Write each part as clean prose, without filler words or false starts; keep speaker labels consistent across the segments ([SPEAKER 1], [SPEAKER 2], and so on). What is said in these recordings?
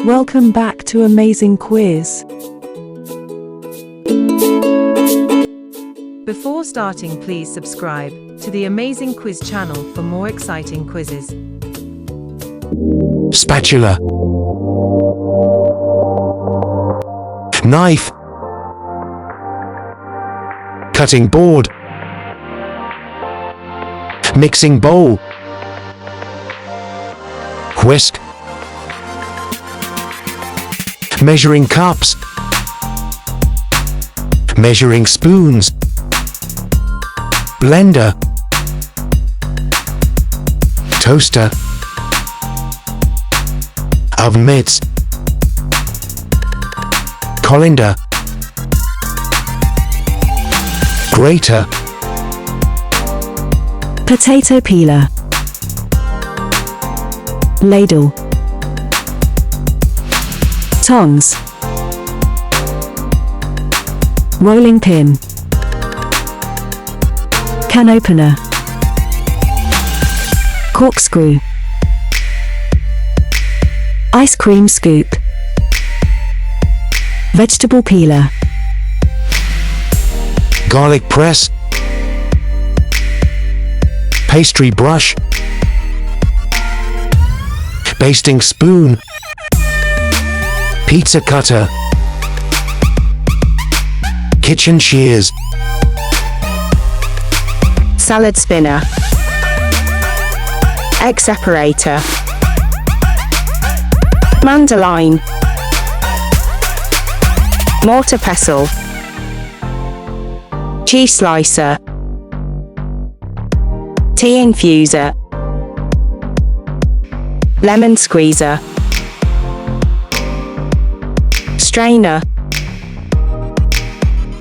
[SPEAKER 1] Welcome back to Amazing Quiz.
[SPEAKER 2] Before starting, please subscribe to the Amazing Quiz channel for more exciting quizzes.
[SPEAKER 3] Spatula. Knife. Cutting board. Mixing bowl. Whisk. Measuring cups. Measuring spoons. Blender. Toaster. Oven mitts. Colander. Grater.
[SPEAKER 1] Potato peeler. Ladle. Tongs. Rolling pin. Can opener. Corkscrew. Ice cream scoop. Vegetable peeler.
[SPEAKER 3] Garlic press. Pastry brush. Basting spoon. Pizza cutter. Kitchen shears.
[SPEAKER 4] Salad spinner. Egg separator. Mandoline. Mortar pestle. Cheese slicer. Tea infuser. Lemon squeezer. Strainer.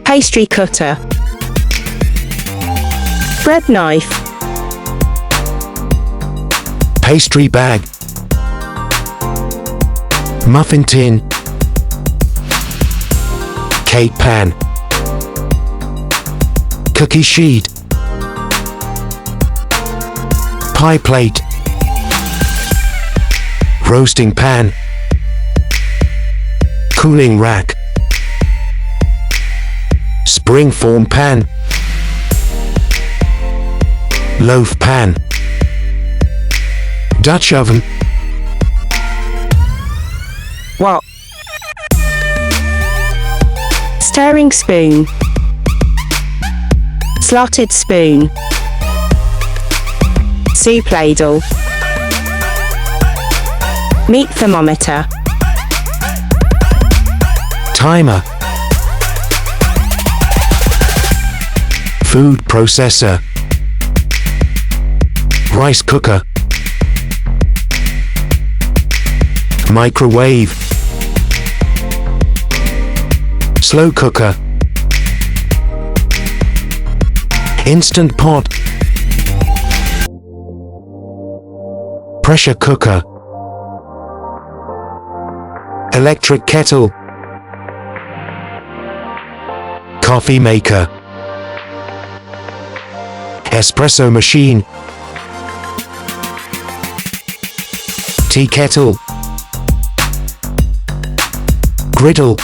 [SPEAKER 4] Pastry cutter. Bread knife.
[SPEAKER 3] Pastry bag. Muffin tin. Cake pan. Cookie sheet. Pie plate. Roasting pan. Cooling rack. Springform pan. Loaf pan. Dutch oven.
[SPEAKER 4] What? Stirring spoon. Slotted spoon. Soup ladle. Meat thermometer.
[SPEAKER 3] Timer. Food processor. Rice cooker. Microwave. Slow cooker. Instant pot. Pressure cooker. Electric kettle. Coffee maker. Espresso machine. Tea kettle. Griddle.